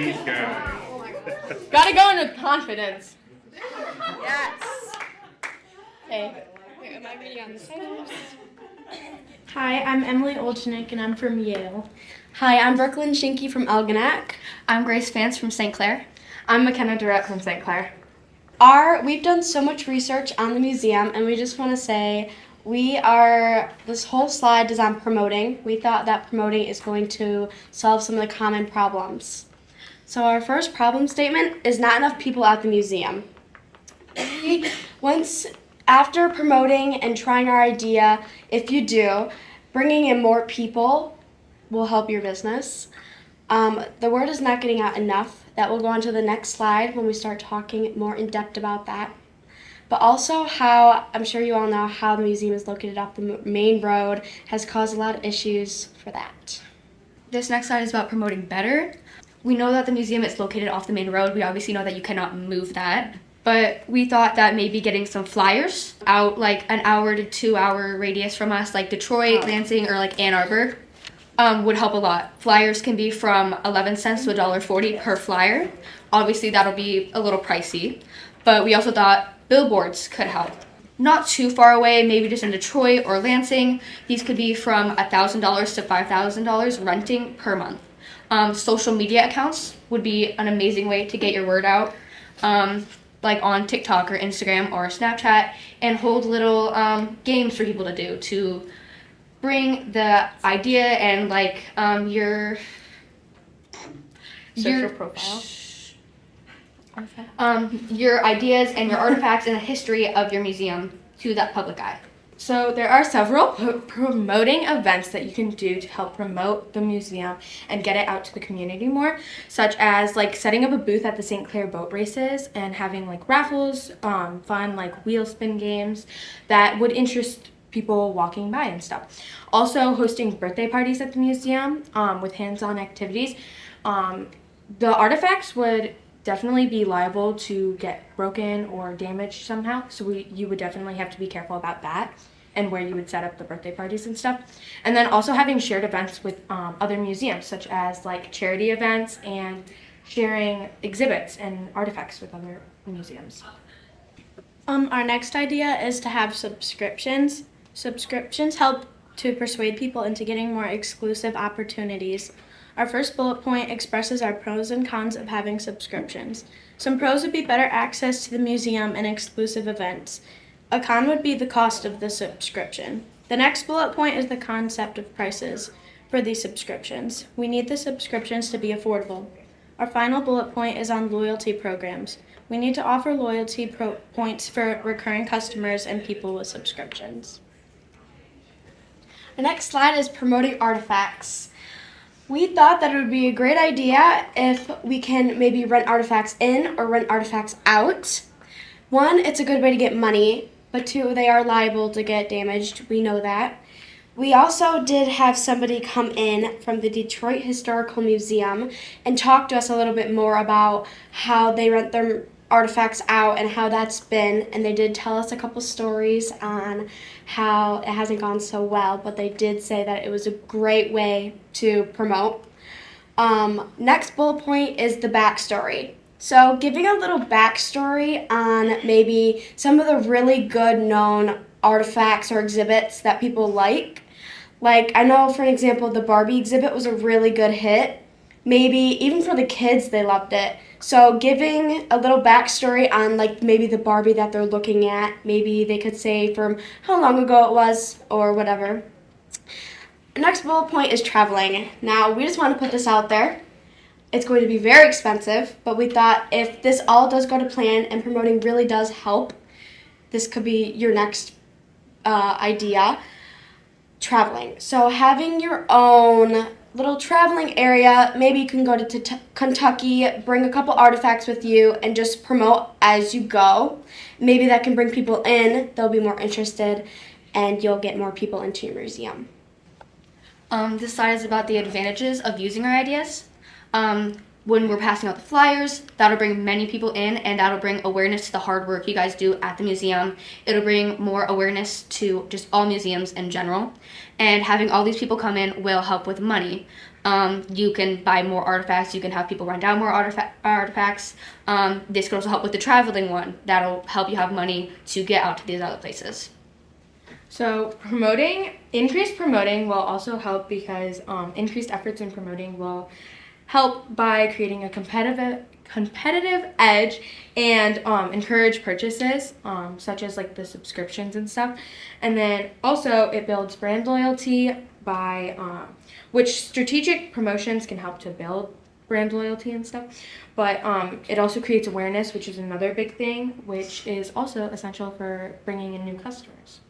He's counting. Gotta go in with confidence. Yes. Okay. Wait, am I reading on this side? Hi, I'm Emily Olchnik and I'm from Yale. Hi, I'm Brooklyn Shinky from Algonac. I'm Grace Vance from St. Clair. I'm McKenna Durrett from St. Clair. We've done so much research on the museum, and we just want to say this whole slide is on promoting. We thought that promoting is going to solve some of the common problems. So our first problem statement is not enough people at the museum. After promoting and trying our idea, if you do, bringing in more people will help your business. The word is not getting out enough. That will go on to the next slide when we start talking more in depth about that. But also how, I'm sure you all know, how the museum is located off the main road has caused a lot of issues for that. This next slide is about promoting better. We know that the museum is located off the main road. We obviously know that you cannot move that. But we thought that maybe getting some flyers out like an hour to 2 hour radius from us, like Detroit, Lansing, or like Ann Arbor, would help a lot. Flyers can be from 11 cents to $1.40 per flyer. Obviously, that'll be a little pricey. But we also thought billboards could help. Not too far away, maybe just in Detroit or Lansing. These could be from $1,000 to $5,000 renting per month. Social media accounts would be an amazing way to get your word out. Like on TikTok or Instagram or Snapchat, and hold little games for people to do to bring the idea and like your Social profile. Your ideas and your artifacts and the history of your museum to that public eye. So there are several promoting events that you can do to help promote the museum and get it out to the community more, such as like setting up a booth at the St. Clair boat races and having like raffles, fun like wheel spin games that would interest people walking by and stuff. Also hosting birthday parties at the museum with hands-on activities. The artifacts would definitely be liable to get broken or damaged somehow, so you would definitely have to be careful about that and where you would set up the birthday parties and stuff. And then also having shared events with other museums, such as like charity events and sharing exhibits and artifacts with other museums. Our next idea is to have subscriptions. Subscriptions help to persuade people into getting more exclusive opportunities. Our first bullet point expresses our pros and cons of having subscriptions. Some pros would be better access to the museum and exclusive events. A con would be the cost of the subscription. The next bullet point is the concept of prices for these subscriptions. We need the subscriptions to be affordable. Our final bullet point is on loyalty programs. We need to offer loyalty points for recurring customers and people with subscriptions. The next slide is promoting artifacts. We thought that it would be a great idea if we can maybe rent artifacts in or rent artifacts out. One, it's a good way to get money, but two, they are liable to get damaged. We know that. We also did have somebody come in from the Detroit Historical Museum and talk to us a little bit more about how they rent their artifacts out and how that's been, and they did tell us a couple stories on how it hasn't gone so well, but they did say that it was a great way to promote. Next bullet point is the backstory. So giving a little backstory on maybe some of the really good known artifacts or exhibits that people like. Like, I know, for an example, the Barbie exhibit was a really good hit. Maybe even for the kids, they loved it. So giving a little backstory on like maybe the Barbie that they're looking at, maybe they could say from how long ago it was or whatever. Next bullet point is traveling. Now, we just want to put this out there. It's going to be very expensive, but we thought if this all does go to plan and promoting really does help, this could be your next idea. Traveling. So having your own little traveling area, maybe you can go to Kentucky, bring a couple artifacts with you, and just promote as you go. Maybe that can bring people in, they'll be more interested, and you'll get more people into your museum. This slide is about the advantages of using our ideas. When we're passing out the flyers, that'll bring many people in, and that'll bring awareness to the hard work you guys do at the museum. It'll bring more awareness to just all museums in general. And having all these people come in will help with money. You can buy more artifacts. You can have people run down more artifacts. This can also help with the traveling one. That'll help you have money to get out to these other places. So increased promoting will also help because increased efforts in promoting will help by creating a competitive edge and encourage purchases, such as like the subscriptions and stuff. And then also it builds brand loyalty by which strategic promotions can help to build brand loyalty and stuff. But it also creates awareness, which is another big thing, which is also essential for bringing in new customers.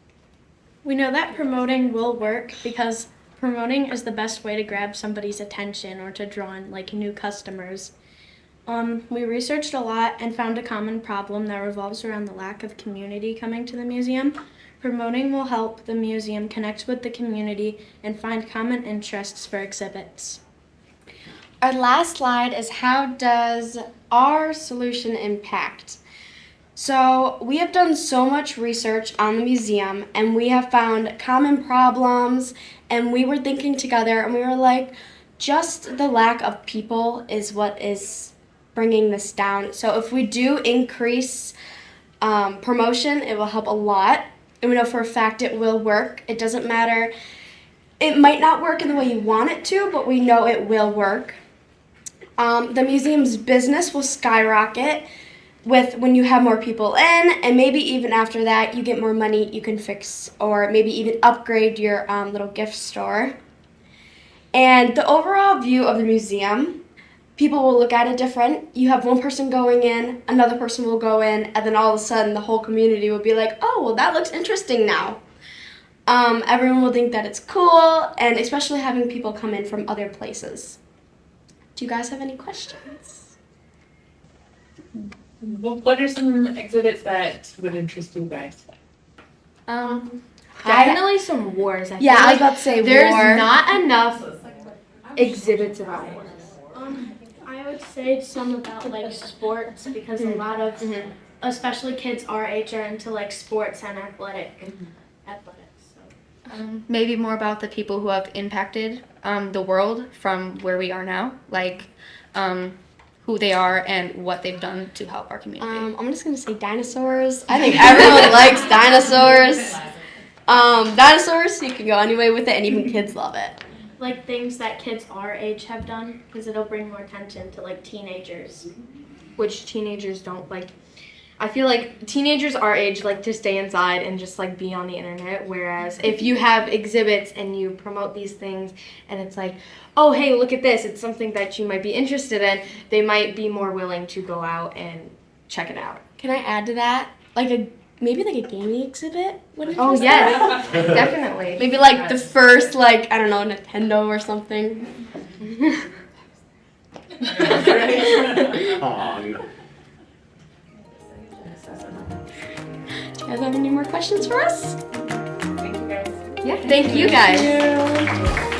We know that promoting will work because promoting is the best way to grab somebody's attention or to draw in like new customers. We researched a lot and found a common problem that revolves around the lack of community coming to the museum. Promoting will help the museum connect with the community and find common interests for exhibits. Our last slide is how does our solution impact? So we have done so much research on the museum and we have found common problems, and we were thinking together and we were like, just the lack of people is what is bringing this down. So if we do increase promotion, it will help a lot. And we know for a fact it will work. It doesn't matter. It might not work in the way you want it to, but we know it will work. The museum's business will skyrocket with when you have more people in, and maybe even after that you get more money you can fix or maybe even upgrade your little gift store. And the overall view of the museum, people will look at it different. You have one person going in, another person will go in, and then all of a sudden the whole community will be like, oh, well, that looks interesting now. Everyone will think that it's cool, and especially having people come in from other places. Do you guys have any questions? Well, what are some exhibits that would interest you guys? Definitely some wars. I Yeah, feel I was like about to say there's war. not enough exhibits about wars. I would say some about like sports because a lot of, especially kids our age, are into like sports and athletics. So. Maybe more about the people who have impacted the world from where we are now, like who they are and what they've done to help our community. I'm just going to say dinosaurs. I think everyone likes dinosaurs. Dinosaurs, you can go any way with it, and even kids love it. Like things that kids our age have done because it'll bring more attention to like teenagers. Which teenagers don't like. I feel like teenagers our age like to stay inside and just like be on the internet, whereas if you have exhibits and you promote these things and it's like, oh, hey, look at this, it's something that you might be interested in, they might be more willing to go out and check it out. Can I add to that? Maybe like a gaming exhibit? Oh, yes, definitely. Maybe like the first, like, I don't know, Nintendo or something. Do you guys have any more questions for us? Thank you guys. Yeah, thank you guys. Thank you.